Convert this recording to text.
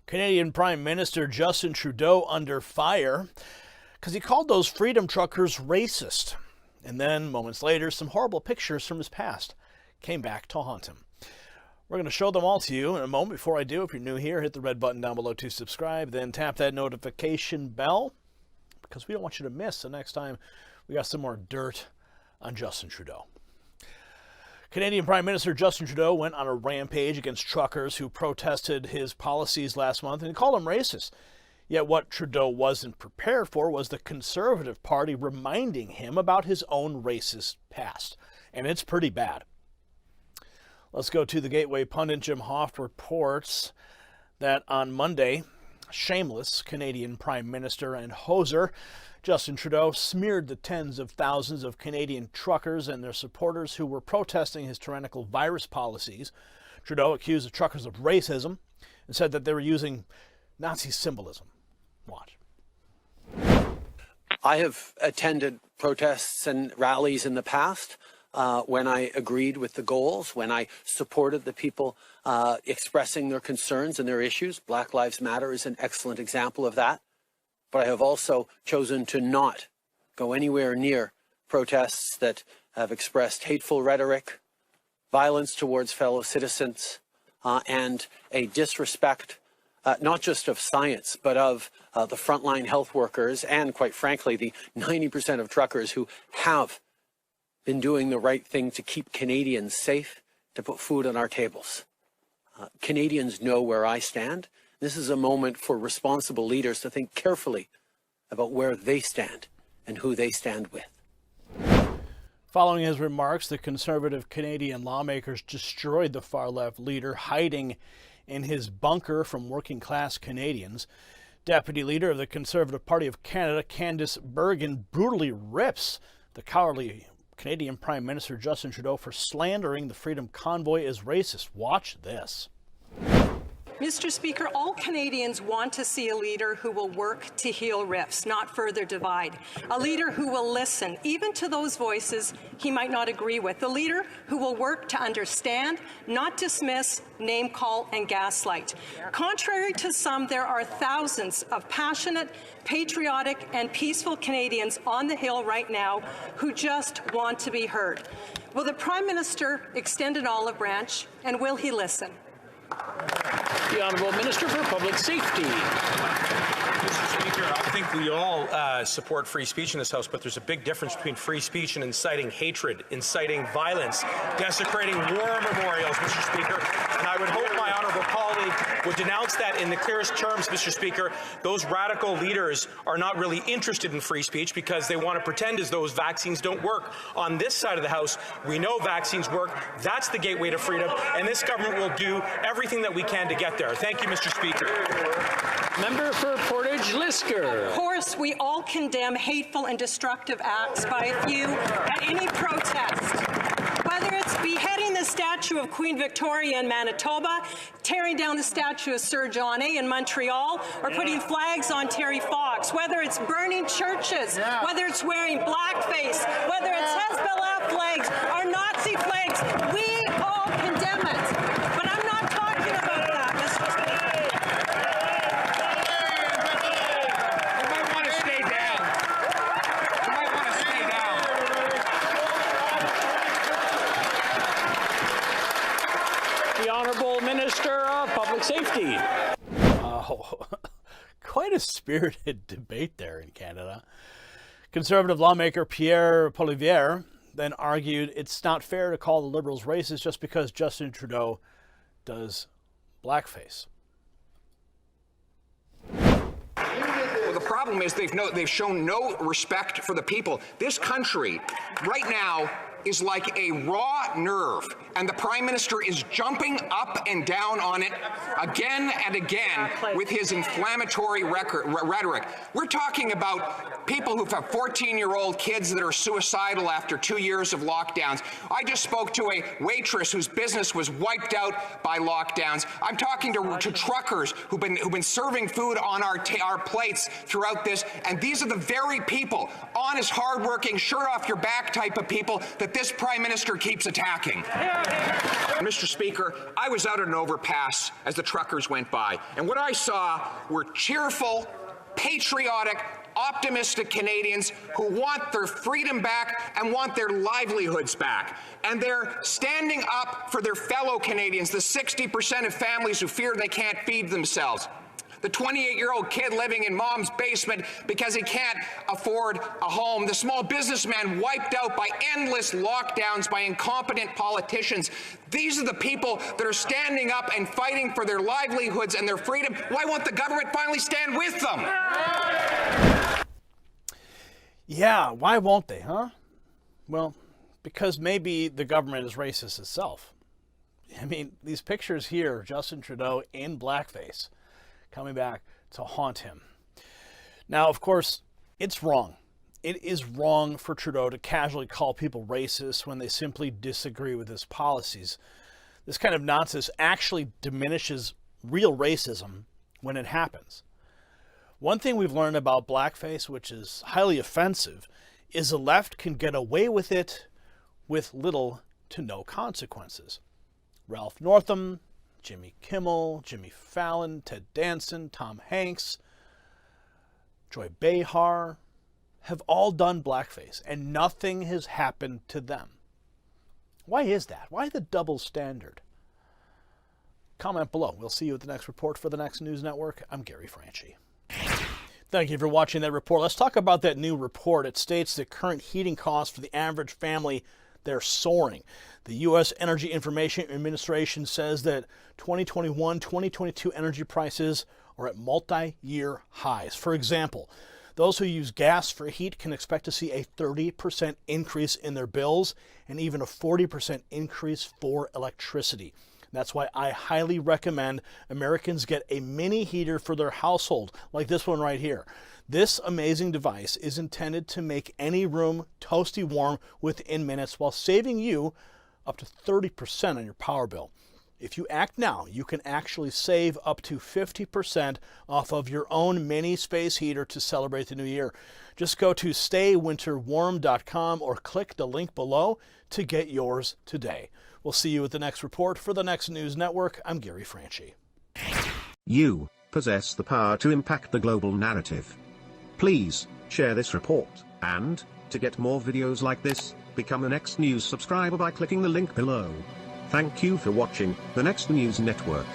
Canadian Prime Minister Justin Trudeau under fire because he called those freedom truckers racist. And then, moments later, some horrible pictures from his past came back to haunt him. We're going to show them all to you in a moment. Before I do, if you're new here, hit the red button down below to subscribe, then tap that notification bell because we don't want you to miss the next time we got some more dirt on Justin Trudeau. Canadian Prime Minister Justin Trudeau went on a rampage against truckers who protested his policies last month and he called them racist. Yet what Trudeau wasn't prepared for was the Conservative Party reminding him about his own racist past. And it's pretty bad. Let's go to the Gateway pundit. Jim Hoft reports that on Monday, shameless Canadian Prime Minister and hoser Justin Trudeau smeared the tens of thousands of Canadian truckers and their supporters who were protesting his tyrannical virus policies. Trudeau accused the truckers of racism and said that they were using Nazi symbolism. Watch. I have attended protests and rallies in the past when I agreed with the goals, when I supported the people expressing their concerns and their issues. Black Lives Matter is an excellent example of that. But I have also chosen to not go anywhere near protests that have expressed hateful rhetoric, violence towards fellow citizens, and a disrespect not just of science, but of the frontline health workers and, quite frankly, the 90% of truckers who have been doing the right thing to keep Canadians safe, to put food on our tables. Canadians know where I stand. This is a moment for responsible leaders to think carefully about where they stand and who they stand with. Following his remarks, the Conservative Canadian lawmakers destroyed the far-left leader hiding in his bunker from working-class Canadians. Deputy Leader of the Conservative Party of Canada, Candice Bergen, brutally rips the cowardly Canadian Prime Minister Justin Trudeau for slandering the Freedom Convoy as racist. Watch this. Mr. Speaker, all Canadians want to see a leader who will work to heal rifts, not further divide. A leader who will listen, even to those voices he might not agree with. A leader who will work to understand, not dismiss, name call, and gaslight. Contrary to some, there are thousands of passionate, patriotic, and peaceful Canadians on the Hill right now who just want to be heard. Will the Prime Minister extend an olive branch, and will he listen? The Honourable Minister for Public Safety. Mr. Speaker, I think we all support free speech in this House, but there's a big difference between free speech and inciting hatred, inciting violence, desecrating war memorials, Mr. Speaker. And I would hope my honourable colleague would denounce that in the clearest terms, Mr. Speaker. Those radical leaders are not really interested in free speech because they want to pretend as though vaccines don't work. On this side of the House, we know vaccines work. That's the gateway to freedom, and this government will do everything that we can to get there. Thank you, Mr. Speaker. Member for Portage Lisker. Of course, we all condemn hateful and destructive acts by a few at any protest. Whether it's beheading the statue of Queen Victoria in Manitoba, tearing down the statue of Sir John A. in Montreal, or putting flags on Terry Fox, whether it's burning churches, whether it's wearing blackface, whether it's Hezbollah flags or Nazi flags, we all condemn it. But I'm not talking about that, Mr. Speaker. You might want to stay down. You might want to stay down. The Honourable Minister of Public Safety. Quite a spirited debate there in Canada. Conservative lawmaker Pierre Poilievre then argued it's not fair to call the Liberals racist just because Justin Trudeau does blackface. Well, the problem is they've shown no respect for the people. This country right now is like a raw nerve, and the Prime Minister is jumping up and down on it again and again with his inflammatory rhetoric. We're talking about people who have 14-year-old kids that are suicidal after 2 years of lockdowns. I just spoke to a waitress whose business was wiped out by lockdowns. I'm talking to truckers who've been serving food on our plates throughout this, and these are the very people, honest, hardworking, shirt off your back type of people that that this Prime Minister keeps attacking. Mr. Speaker, I was out at an overpass as the truckers went by, and what I saw were cheerful, patriotic, optimistic Canadians who want their freedom back and want their livelihoods back. And they're standing up for their fellow Canadians, the 60% of families who fear they can't feed themselves. The 28-year-old kid living in mom's basement because he can't afford a home. The small businessman wiped out by endless lockdowns by incompetent politicians. These are the people that are standing up and fighting for their livelihoods and their freedom. Why won't the government finally stand with them? Yeah, why won't they, huh? Well, because maybe the government is racist itself. I mean, these pictures here, Justin Trudeau in blackface, coming back to haunt him. Now, of course, it's wrong. It is wrong for Trudeau to casually call people racist when they simply disagree with his policies. This kind of nonsense actually diminishes real racism when it happens. One thing we've learned about blackface, which is highly offensive, is the left can get away with it with little to no consequences. Ralph Northam, Jimmy Kimmel, Jimmy Fallon, Ted Danson, Tom Hanks, Joy Behar have all done blackface, and nothing has happened to them. Why is that? Why the double standard? Comment below. We'll see you at the next report for the Next News Network. I'm Gary Franchi. Thank you for watching that report. Let's talk about that new report. It states that current heating costs for the average family, they're soaring. The U.S. Energy Information Administration says that 2021-2022 energy prices are at multi-year highs. For example, those who use gas for heat can expect to see a 30% increase in their bills and even a 40% increase for electricity. That's why I highly recommend Americans get a mini heater for their household, like this one right here. This amazing device is intended to make any room toasty warm within minutes while saving you up to 30% on your power bill. If you act now, you can actually save up to 50% off of your own mini space heater to celebrate the new year. Just go to staywinterwarm.com or click the link below to get yours today. We'll see you at the next report for the Next News Network. I'm Gary Franchi. You possess the power to impact the global narrative. Please share this report, and to get more videos like this, become a Next News subscriber by clicking the link below. Thank you for watching the Next News Network.